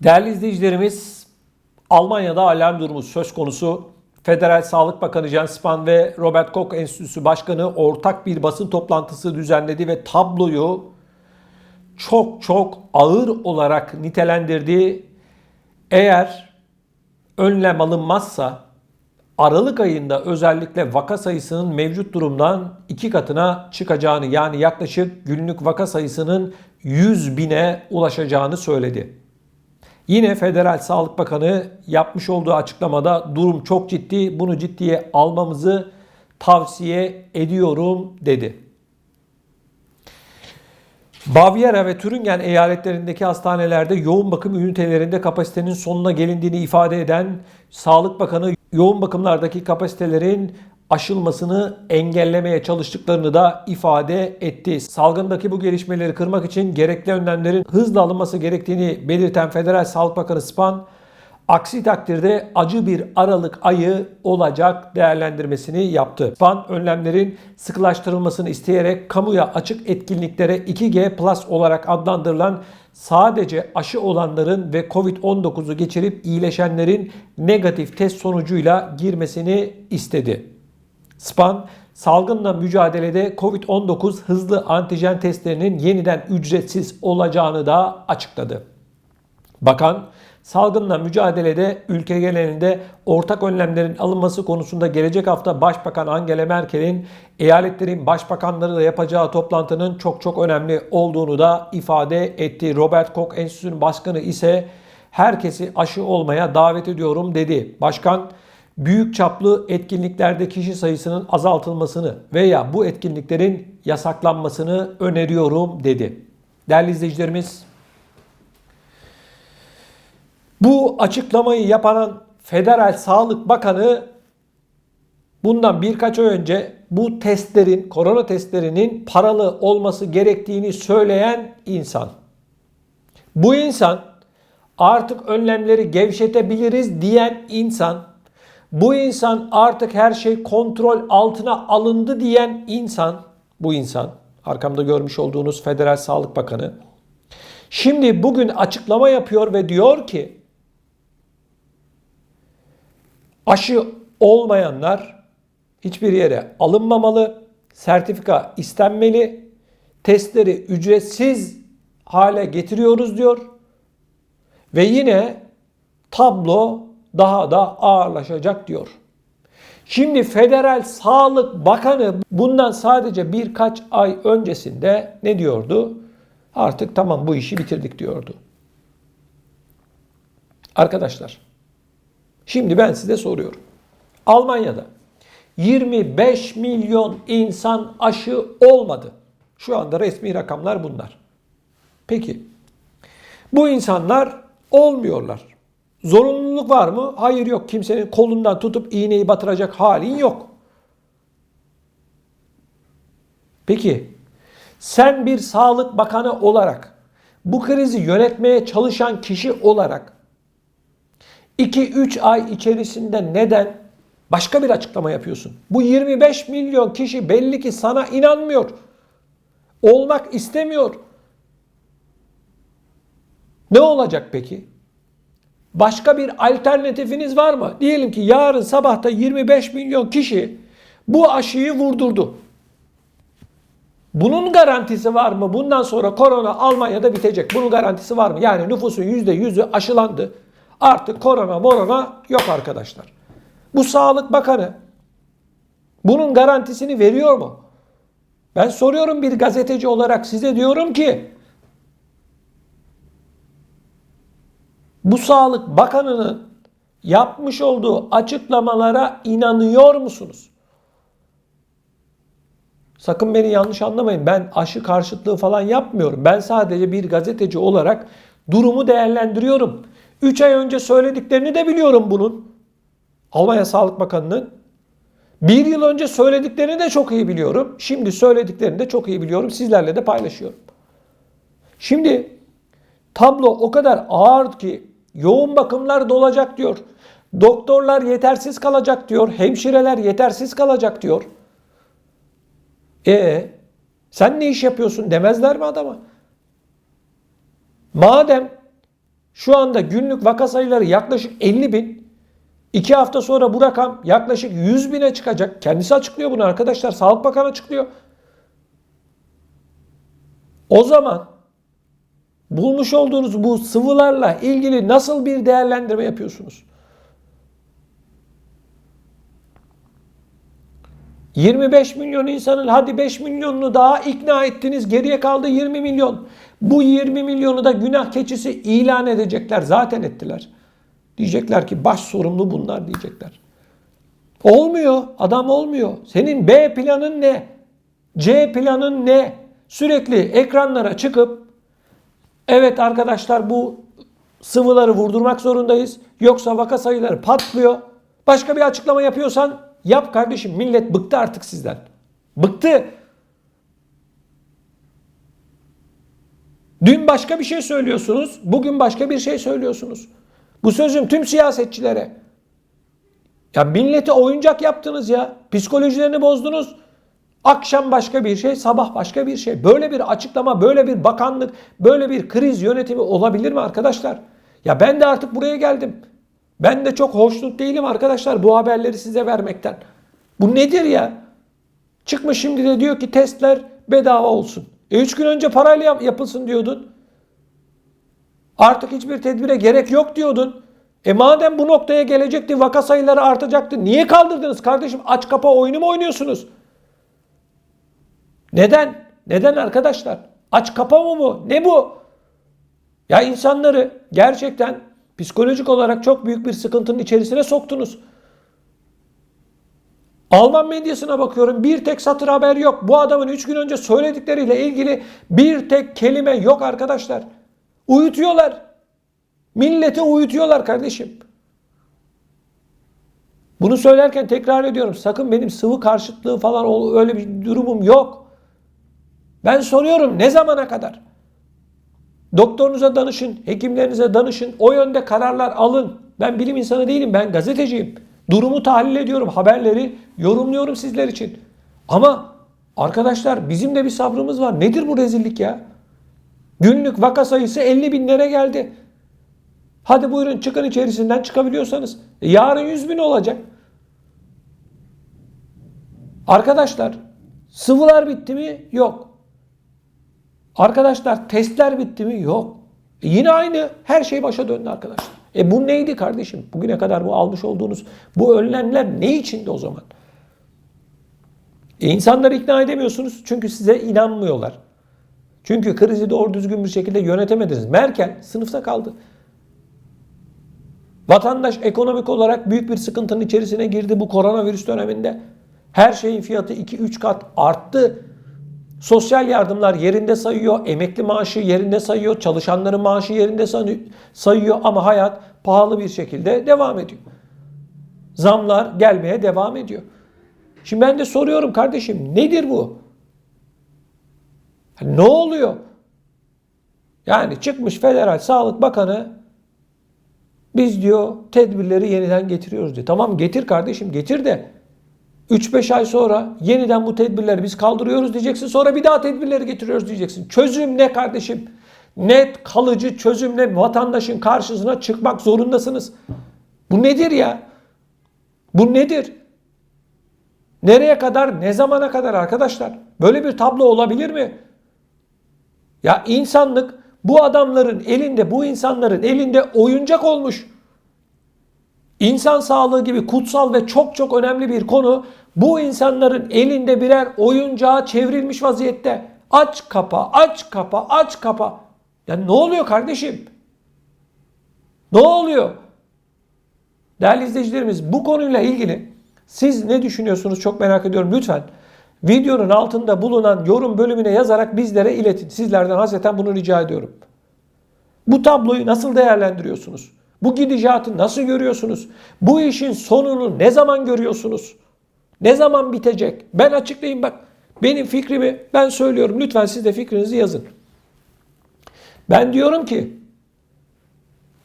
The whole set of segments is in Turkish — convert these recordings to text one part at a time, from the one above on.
Değerli izleyicilerimiz, Almanya'da alarm durumu söz konusu. Federal Sağlık Bakanı Jens Spahn ve Robert Koch Enstitüsü Başkanı ortak bir basın toplantısı düzenledi ve tabloyu çok ağır olarak nitelendirdi. Eğer önlem alınmazsa Aralık ayında özellikle vaka sayısının mevcut durumdan 2 katına çıkacağını, yani yaklaşık günlük vaka sayısının 100 bine ulaşacağını söyledi. Yine Federal Sağlık Bakanı yapmış olduğu açıklamada durum çok ciddi, bunu ciddiye almamızı tavsiye ediyorum dedi. Bavyera ve Türingen eyaletlerindeki hastanelerde yoğun bakım ünitelerinde kapasitenin sonuna gelindiğini ifade eden Sağlık Bakanı yoğun bakımlardaki kapasitelerin aşılmasını engellemeye çalıştıklarını da ifade etti. Salgındaki bu gelişmeleri kırmak için gerekli önlemlerin hızla alınması gerektiğini belirten Federal Sağlık Bakanı Spahn, aksi takdirde acı bir Aralık ayı olacak değerlendirmesini yaptı. Spahn, önlemlerin sıkılaştırılmasını isteyerek kamuya açık etkinliklere 2G+ olarak adlandırılan sadece aşı olanların ve Covid-19'u geçirip iyileşenlerin negatif test sonucuyla girmesini istedi. Spahn, salgınla mücadelede Covid-19 hızlı antijen testlerinin yeniden ücretsiz olacağını da açıkladı. Bakan, salgınla mücadelede ülke genelinde ortak önlemlerin alınması konusunda gelecek hafta Başbakan Angela Merkel'in eyaletlerin başbakanlarıyla yapacağı toplantının çok önemli olduğunu da ifade etti. Robert Koch Enstitüsü'nün başkanı ise herkesi aşı olmaya davet ediyorum dedi. Başkan, büyük çaplı etkinliklerde kişi sayısının azaltılmasını veya bu etkinliklerin yasaklanmasını öneriyorum dedi. Değerli izleyicilerimiz, bu açıklamayı yapan Federal Sağlık Bakanı bundan birkaç ay önce bu testlerin, korona testlerinin paralı olması gerektiğini söyleyen insan. Bu insan artık önlemleri gevşetebiliriz diyen insan. Bu insan artık her şey kontrol altına alındı diyen insan. Bu insan, arkamda görmüş olduğunuz Federal Sağlık Bakanı. Şimdi bugün açıklama yapıyor ve diyor ki aşı olmayanlar hiçbir yere alınmamalı, sertifika istenmeli, testleri ücretsiz hale getiriyoruz diyor. Ve yine tablo daha da ağırlaşacak diyor. Şimdi Federal Sağlık Bakanı bundan sadece birkaç ay öncesinde ne diyordu? Artık tamam, bu işi bitirdik diyordu. Arkadaşlar, şimdi ben size soruyorum. Almanya'da 25 milyon insan aşı olmadı. Şu anda resmi rakamlar bunlar. Peki, bu insanlar olmuyorlar. Zorunluluk var mı? Hayır, yok. Kimsenin kolundan tutup iğneyi batıracak halin yok. Peki, sen bir sağlık bakanı olarak, bu krizi yönetmeye çalışan kişi olarak 2-3 ay içerisinde neden başka bir açıklama yapıyorsun? Bu 25 milyon kişi belli ki sana inanmıyor. Olmak istemiyor. Ne olacak peki? Başka bir alternatifiniz var mı? Diyelim ki yarın sabahta 25 milyon kişi bu aşıyı vurdurdu. Bunun garantisi var mı? Bundan sonra korona Almanya'da bitecek. Bunun garantisi var mı? Yani nüfusun %100'ü aşılandı. Artık korona yok arkadaşlar. Bu Sağlık Bakanı bunun garantisini veriyor mu? Ben soruyorum, bir gazeteci olarak size diyorum ki bu Sağlık Bakanı'nın yapmış olduğu açıklamalara inanıyor musunuz? Sakın beni yanlış anlamayın. Ben aşı karşıtlığı falan yapmıyorum. Ben sadece bir gazeteci olarak durumu değerlendiriyorum. 3 ay önce söylediklerini de biliyorum bunun. Almanya Sağlık Bakanı'nın. 1 yıl önce söylediklerini de çok iyi biliyorum. Şimdi söylediklerini de çok iyi biliyorum. Sizlerle de paylaşıyorum. Şimdi tablo o kadar ağır ki yoğun bakımlar dolacak diyor. Doktorlar yetersiz kalacak diyor. Hemşireler yetersiz kalacak diyor. Sen ne iş yapıyorsun demezler mi adama? Madem Şu anda günlük vaka sayıları yaklaşık 50 bin. 2 hafta sonra bu rakam yaklaşık 100 bine çıkacak. Kendisi açıklıyor bunu arkadaşlar. Sağlık Bakanı açıklıyor. O zaman bulmuş olduğunuz bu sıvılarla ilgili nasıl bir değerlendirme yapıyorsunuz? 25 milyon insanın hadi 5 milyonunu daha ikna ettiniz. Geriye kaldı 20 milyon. Bu 20 milyonu da günah keçisi ilan edecekler. Zaten ettiler. Diyecekler ki baş sorumlu bunlar diyecekler. Olmuyor. Adam olmuyor. Senin B planın ne? C planın ne? Sürekli ekranlara çıkıp evet arkadaşlar bu sıvıları vurdurmak zorundayız. Yoksa vaka sayıları patlıyor. Başka bir açıklama yapıyorsan yap kardeşim. Millet bıktı artık sizden. Bıktı. Dün başka bir şey söylüyorsunuz. Bugün başka bir şey söylüyorsunuz. Bu sözüm tüm siyasetçilere. Ya milleti oyuncak yaptınız ya. Psikolojilerini bozdunuz. Akşam başka bir şey, sabah başka bir şey. Böyle bir açıklama, böyle bir bakanlık, böyle bir kriz yönetimi olabilir mi arkadaşlar? Ya ben de artık buraya geldim. Ben de çok hoşnut değilim arkadaşlar bu haberleri size vermekten. Bu nedir ya? Çıkmış şimdi de diyor ki testler bedava olsun. 3 gün önce parayla yapılsın diyordun. Artık hiçbir tedbire gerek yok diyordun. Madem bu noktaya gelecekti, vaka sayıları artacaktı. Niye kaldırdınız kardeşim? Aç kapa oyunu mu oynuyorsunuz? Neden? Neden arkadaşlar? Aç kapa mı bu? Ne bu? Ya insanları gerçekten psikolojik olarak çok büyük bir sıkıntının içerisine soktunuz. Alman medyasına bakıyorum, bir tek satır haber yok. Bu adamın 3 gün önce söyledikleriyle ilgili bir tek kelime yok arkadaşlar. Uyutuyorlar. Milleti uyutuyorlar kardeşim. Bunu söylerken tekrar ediyorum. Sakın benim sıvı karşıtlığı falan öyle bir durumum yok. Ben soruyorum ne zamana kadar? Doktorunuza danışın, hekimlerinize danışın. O yönde kararlar alın. Ben bilim insanı değilim, ben gazeteciyim. Durumu tahlil ediyorum, haberleri yorumluyorum sizler için. Ama arkadaşlar bizim de bir sabrımız var. Nedir bu rezillik ya? Günlük vaka sayısı 50 binlere geldi. Hadi buyurun çıkın içerisinden çıkabiliyorsanız. Yarın 100 bin olacak. Arkadaşlar sıvılar bitti mi? Yok. Arkadaşlar testler bitti mi? Yok. Yine aynı her şey başa döndü arkadaşlar. Bu neydi kardeşim? Bugüne kadar bu almış olduğunuz bu önlemler ne içindi o zaman? İnsanları ikna edemiyorsunuz çünkü size inanmıyorlar. Çünkü krizi doğru düzgün bir şekilde yönetemediniz. Merkel sınıfta kaldı. Vatandaş ekonomik olarak büyük bir sıkıntının içerisine girdi bu koronavirüs döneminde. Her şeyin fiyatı 2-3 kat arttı. Sosyal yardımlar yerinde sayıyor, emekli maaşı yerinde sayıyor, çalışanların maaşı yerinde sayıyor ama hayat pahalı bir şekilde devam ediyor. Zamlar gelmeye devam ediyor. Şimdi ben de soruyorum kardeşim nedir bu? Ne oluyor? Yani çıkmış Federal Sağlık Bakanı biz diyor tedbirleri yeniden getiriyoruz diyor. Tamam getir kardeşim getir de 3-5 ay sonra yeniden bu tedbirleri biz kaldırıyoruz diyeceksin. Sonra bir daha tedbirleri getiriyoruz diyeceksin. Çözüm ne kardeşim? Net kalıcı çözüm ne? Vatandaşın karşısına çıkmak zorundasınız. Bu nedir ya? Bu nedir? Nereye kadar? Ne zamana kadar arkadaşlar? Böyle bir tablo olabilir mi? Ya insanlık bu adamların elinde, bu insanların elinde oyuncak olmuş. İnsan sağlığı gibi kutsal ve çok çok önemli bir konu bu insanların elinde birer oyuncağa çevrilmiş vaziyette. Aç kapa, aç kapa, aç kapa. Ya ne oluyor kardeşim? Ne oluyor? Değerli izleyicilerimiz bu konuyla ilgili siz ne düşünüyorsunuz çok merak ediyorum. Lütfen videonun altında bulunan yorum bölümüne yazarak bizlere iletin. Sizlerden hasreten bunu rica ediyorum. Bu tabloyu nasıl değerlendiriyorsunuz? Bu gidişatı nasıl görüyorsunuz? Bu işin sonunu ne zaman görüyorsunuz? Ne zaman bitecek? Ben açıklayayım bak. Benim fikrimi ben söylüyorum. Lütfen siz de fikrinizi yazın. Ben diyorum ki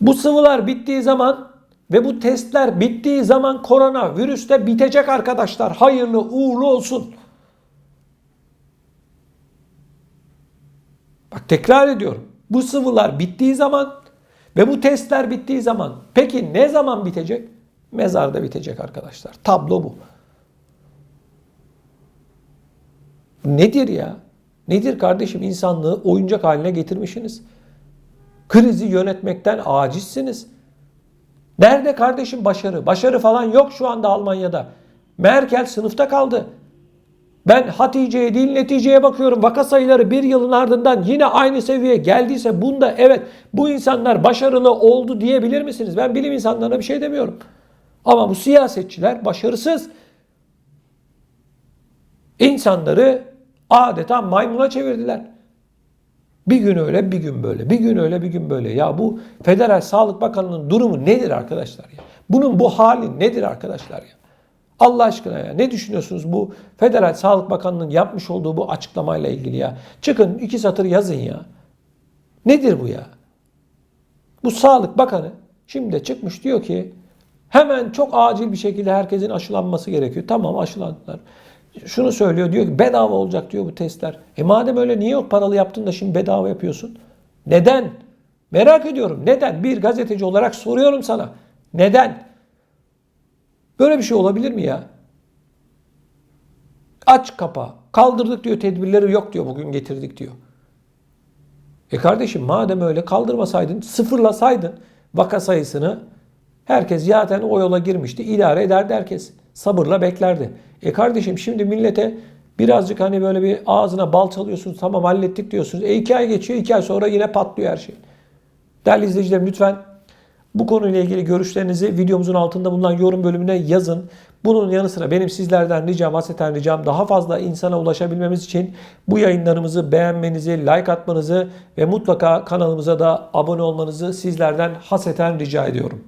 bu sıvılar bittiği zaman ve bu testler bittiği zaman koronavirüs de bitecek arkadaşlar. Hayırlı uğurlu olsun. Bak tekrar ediyorum. Bu sıvılar bittiği zaman Ve bu testler bittiği zaman peki ne zaman bitecek? Mezarda bitecek arkadaşlar. Tablo bu. Nedir ya? Nedir kardeşim? İnsanlığı oyuncak haline getirmişsiniz. Krizi yönetmekten acizsiniz. Nerede kardeşim başarı? Başarı falan yok şu anda Almanya'da. Merkel sınıfta kaldı. Ben Hatice'ye değil neticeye bakıyorum. Vaka sayıları bir yılın ardından yine aynı seviyeye geldiyse bunda evet bu insanlar başarılı oldu diyebilir misiniz? Ben bilim insanlarına bir şey demiyorum. Ama bu siyasetçiler başarısız. İnsanları adeta maymuna çevirdiler. Bir gün öyle bir gün böyle. Bir gün öyle bir gün böyle. Ya bu Federal Sağlık Bakanlığı'nın durumu nedir arkadaşlar ya? Bunun bu hali nedir arkadaşlar ya? Allah aşkına ya ne düşünüyorsunuz bu Federal Sağlık Bakanlığı'nın yapmış olduğu bu açıklamayla ilgili ya? Çıkın 2 satır yazın ya. Nedir bu ya? Bu Sağlık Bakanı şimdi de çıkmış diyor ki hemen çok acil bir şekilde herkesin aşılanması gerekiyor. Tamam aşılandılar. Şunu söylüyor diyor ki bedava olacak diyor bu testler. Madem öyle niye yok paralı yaptın da şimdi bedava yapıyorsun? Neden? Merak ediyorum. Neden? Bir gazeteci olarak soruyorum sana. Neden? Böyle bir şey olabilir mi ya? Aç kapa. Kaldırdık diyor tedbirleri yok diyor bugün getirdik diyor. Kardeşim madem öyle kaldırmasaydın sıfırlasaydın vaka sayısını herkes zaten o yola girmişti. İdare ederdi herkes. Sabırla beklerdi. Kardeşim şimdi millete birazcık hani böyle bir ağzına bal çalıyorsunuz. Tamam hallettik diyorsunuz. 2 ay geçiyor. 2 ay sonra yine patlıyor her şey. Değerli izleyicilerim lütfen bu konuyla ilgili görüşlerinizi videomuzun altında bulunan yorum bölümüne yazın. Bunun yanı sıra benim sizlerden ricam, hasreten ricam daha fazla insana ulaşabilmemiz için bu yayınlarımızı beğenmenizi, like atmanızı ve mutlaka kanalımıza da abone olmanızı sizlerden hasreten rica ediyorum.